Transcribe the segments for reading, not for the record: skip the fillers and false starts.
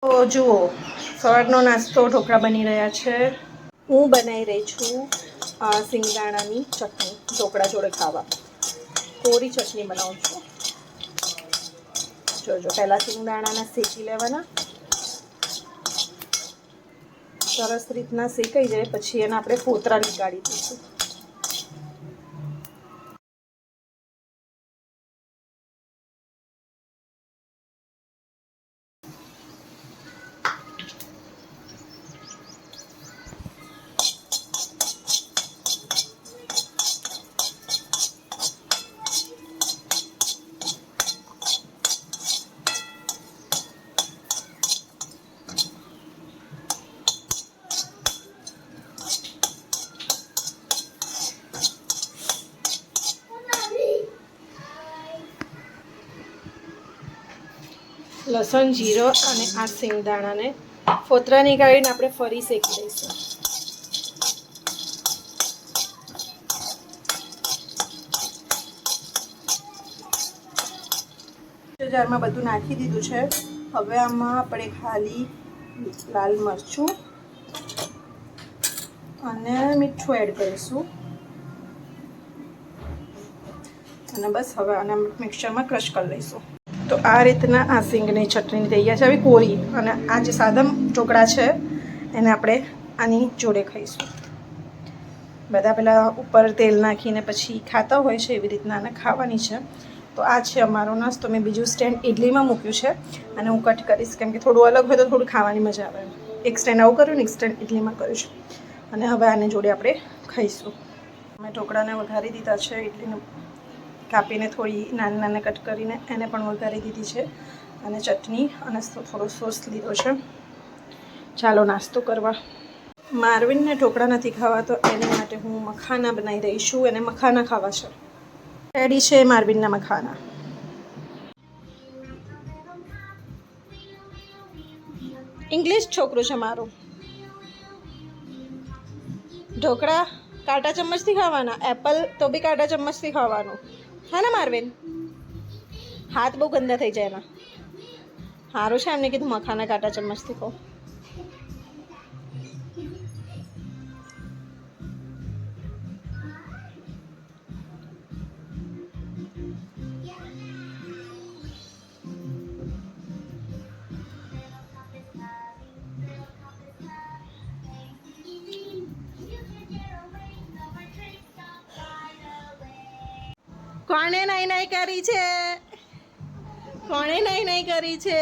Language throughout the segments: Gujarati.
તો જુઓ, સવારનો નાસ્તો ઢોકળા બની રહ્યા છે. હું બનાવી રહી છું સિંગદાણાની ચટણી ઢોકળા જોડે ખાવા. કોરી ચટણી બનાવું છું. જોજો, પહેલાં સિંગદાણાના શેકી લેવાના. સરસ રીતના શેકાઈ જાય પછી એને આપણે ફોતરા નીકાળી દઈશું. લસણ, જીરો અને આ સિંગદાણાને ફોતરા નીકાળીને આપણે ફરી શેકી દઈશું. જારમાં બધું નાખી દીધું છે. હવે આમાં આપણે ખાલી લાલ મરચું અને મીઠું એડ કરીશું અને બસ હવે આને મિક્સરમાં ક્રશ કરી લઈશું. તો આ રીતના આ સિંગની ચટણી તૈયાર છે. હવે કોરી અને આ જે સાદા ઢોકળા છે એને આપણે આની જોડે ખાઈશું. બધા પેલા ઉપર તેલ નાખીને પછી ખાતા હોય છે એવી રીતના આને ખાવાની છે. તો આ છે અમારો નાસ્તો. મેં બીજું સ્ટેન્ડ ઇડલીમાં મૂક્યું છે અને હું કટ કરીશ કેમ કે થોડું અલગ હોય તો થોડું ખાવાની મજા આવે. એક સ્ટેન્ડ આવું કર્યું ને એક સ્ટેન્ડ ઇડલીમાં કર્યું છે અને હવે આને જોડે આપણે ખાઈશું. મેં ઢોકળાને વઘારી દીધા છે. ઇડલીને કાપીને થોડી નાની નાની કટ કરીને એને પણ વઘારી દીધી છે અને ચટણી અને થોડો સોસ લીધો છે. ચાલો નાસ્તો કરવા. મારવીનને ઢોકળા નથી ખાવા તો એની માટે હું મખાના બનાવી રહી છું. એને મખાના ખાવા છે. રેડી છે મારવીનના મખાના. ઇંગ્લિશ છોકરું છે મારું. ઢોકળા કાંટા ચમચથી ખાવાના, એપલ તો બી કાંટા ચમચથી ખાવાનું. હા ને મારવીન? હાથ બહુ ગંદા થઈ જાય એના. સારું છે એમને કીધું મખાના કાંટા ચમચથી ખાઓ. કોણે નહીં નહીં કરી છે? કોણે નહીં નહીં કરી છે?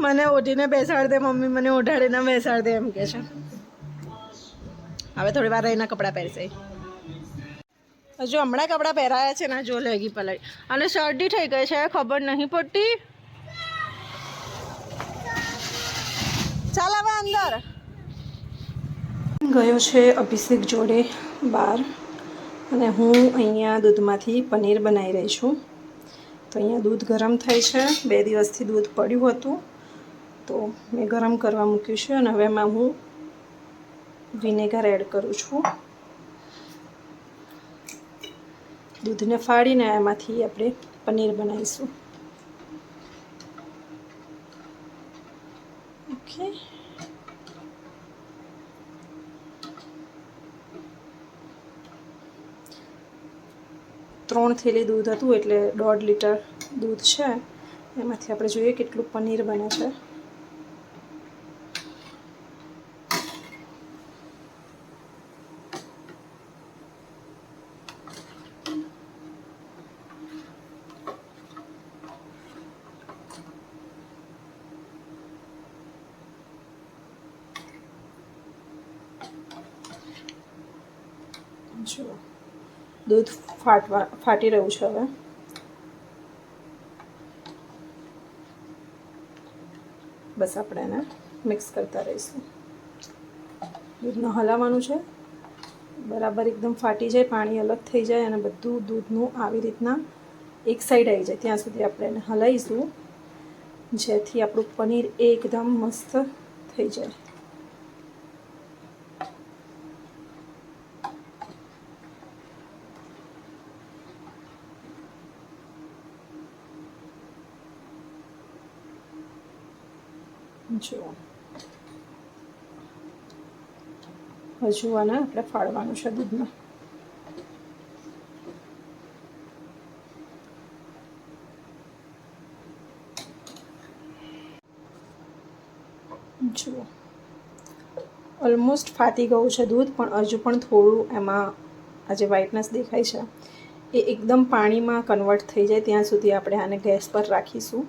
મને ઓઢીને બેસાડ દે મમ્મી, મને ઓઢાડીને બેસાડ દે એમ કે છે. હવે થોડી વાર રહીને કપડાં પહેરશે. હજુ હમણાં કપડાં પહેરાયા છે ને જો લેગી પલાળી અને શરદી થઈ ગઈ છે ખબર નહીં પડતી. ચાલ હવે અંદર. ગયો છે અભિષેક જોડે બહાર અને હું અહીંયા દૂધમાંથી પનીર બનાવી રહી છું. તો અહીંયા દૂધ ગરમ થાય છે. 2 દિવસથી દૂધ પડ્યું હતું તો મેં ગરમ કરવા મૂક્યું છે અને હવે એમાં હું વિનેગર એડ કરું છું. દૂધને ફાડીને એમાંથી આપણે પનીર બનાવીશું. ઓકે. ત્રણ થેલી દૂધ હતું એટલે 1.5 લીટર દૂધ છે. એમાંથી આપણે જોઈએ કેટલું પનીર બને છે. જુઓ દૂધ ફાટી રહ્યું છે. હવે બસ આપણે એને મિક્સ કરતા રહીશું. દૂધને હલાવવાનું છે બરાબર એકદમ ફાટી જાય, પાણી અલગ થઈ જાય અને બધું દૂધનું આવી રીતના એક સાઈડ આવી જાય ત્યાં સુધી આપણે એને હલાવીશું જેથી આપણું પનીર એકદમ મસ્ત થઈ જાય. જો હજુ આને આપણે ફાળવાનું છે દૂધમાં. જુઓ ઓલમોસ્ટ ફાટી ગયું છે દૂધ, પણ હજુ પણ થોડું એમાં આ જે વ્હાઇટનેસ દેખાય છે એ એકદમ પાણીમાં કન્વર્ટ થઈ જાય ત્યાં સુધી આપણે આને ગેસ પર રાખીશું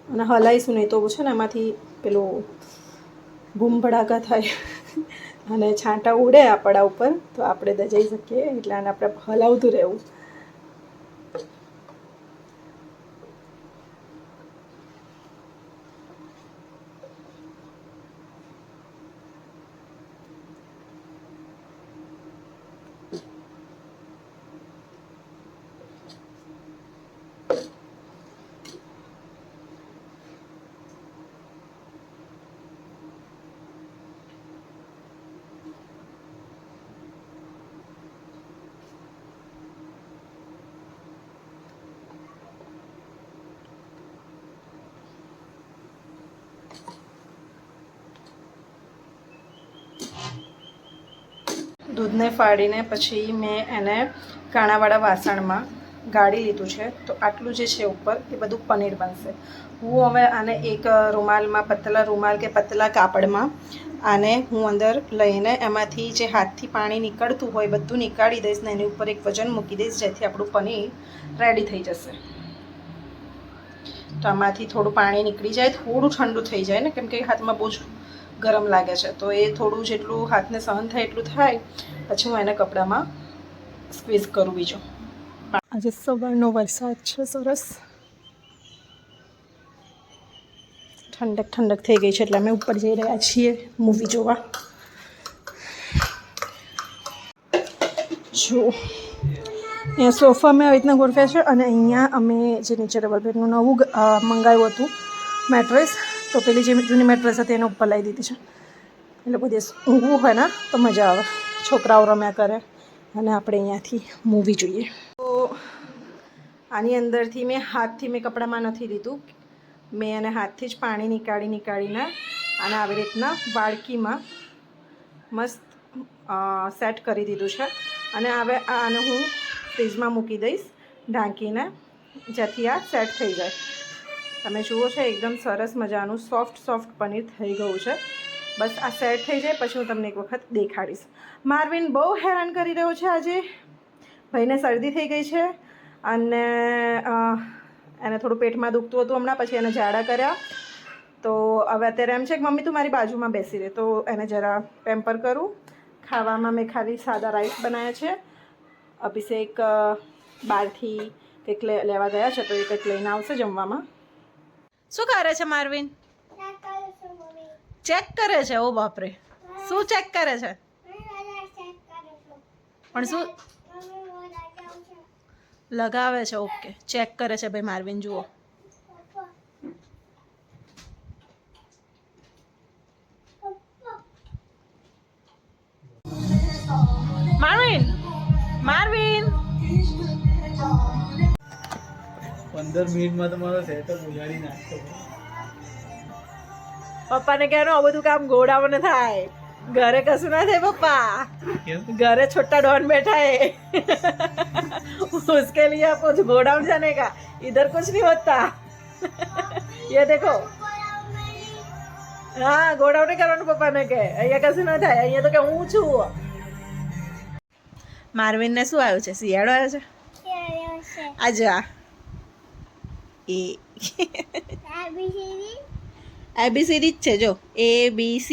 અને હલાવીશું નહીં તો છે ને એમાંથી પેલું બૂમ ભડાકા થાય અને છાંટા ઉડે આપણા ઉપર તો આપણે દજાઈ શકીએ, એટલે આને આપણે હલાવતું રહેવું. દૂધને ફાડીને પછી મેં એને કાણાવાળા વાસણમાં ગાળી લીધું છે. તો આટલું જે છે ઉપર એ બધું પનીર બનશે. હું હવે આને એક રૂમાલમાં, પતલા રૂમાલ કે પતલા કાપડમાં આને હું અંદર લઈને એમાંથી જે હાથથી પાણી નીકળતું હોય બધું નીકાળી દઈશ ને એની ઉપર એક વજન મૂકી દઈશ, જેથી આપણું પનીર રેડી થઈ જશે. તો આમાંથી થોડું પાણી નીકળી જાય, થોડું ઠંડુ થઈ જાય ને, કેમ કે હાથમાં બહુ જ ગરમ લાગે છે, તો એ થોડું જેટલું હાથને સહન થાય એટલું થાય પછી હું એને કપડામાં સ્ક્વીઝ કરું. બીજો આજે સવારનો વરસાદ છે સરસ, ઠંડક ઠંડક થઈ ગઈ છે એટલે અમે ઉપર જઈ રહ્યા છીએ મૂવી જોવા. જો અહીંયા સોફા મેં આવી રીતના ગોઠવ્યા છે અને અહીંયા અમે જે નીચે ડબલ બેડનું નવું મંગાવ્યું હતું મેટ્રેસ, તો પેલી જે જૂની મેટ્રેસ હતી એને ઉપર લાવી દીધી છે. એટલે બધી ઊંઘવું હોય ને તો મજા આવે, છોકરાઓ રમ્યા કરે અને આપણે અહીંયાથી મૂવી જોઈએ. તો આની અંદરથી મેં હાથથી મેં કપડામાં નથી લીધું, મેં એને હાથથી જ પાણી નીકાળીને અને આવી રીતના વાડકીમાં મસ્ત સેટ કરી દીધું છે. અને હવે આને હું ફ્રીજમાં મૂકી દઈશ ઢાંકીને, જેથી આ સેટ થઈ જાય. તમે જુઓ છો એકદમ સરસ મજાનું સોફ્ટ પનીર થઈ ગયું છે. બસ આ સેટ થઈ જાય પછી હું તમને એક વખત દેખાડીશ. માર્વિન બહુ હેરાન કરી રહ્યો છે આજે, ભાઈને શરદી થઈ ગઈ છે અને એને થોડું પેટમાં દુખતું હતું હમણાં, પછી એને ઝાડા કર્યા. તો હવે અત્યારે એમ છે કે મમ્મી તું મારી બાજુમાં બેસી રહે, તો એને જરા પેમ્પર કરું. ખાવામાં મેં ખાલી સાદા રાઈસ બનાવ્યા છે. અભિષેક બહારથી કંઈક લેવા ગયા છે, તો એ કંઈક લઈને આવશે જમવામાં. શું કરે છે માર્વિન? ચેક કરે છે. ઓ બાપરે, શું ચેક કરે છે? પણ શું લગાવે છે? ઓકે, ચેક કરે છે ભાઈ માર્વિન. જુઓ માર્વિન 15 મિનિટમાં તમારો સેટઅપ ઉજાડી નાખતો. પપ્પાને કહેવાનું આ બધું કામ ગોડામાં થાય, ઘરે કશું ના થાય પપ્પા. ઘરે છોટા डॉन बैठा है उसके लिए आपको गोडाउन जाने का, इधर कुछ नहीं होता ये देखो. हाँ गोडाउन करવાનું પપ્પાને કે અહીંયા કશું ના થાય, અહીંયા તો કે હું છું. માર્વિનને શું આવ્યું છે? શિયાળો આવ્યો છે. આજા એ ABCD જ છે જો, ABC.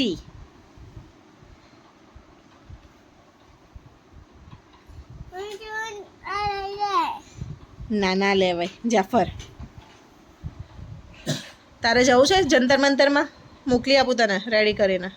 ના લેવાય જાફર. તારે જવું છે જંતર મંતરમાં? મોકલી આપું તને રેડી કરીને.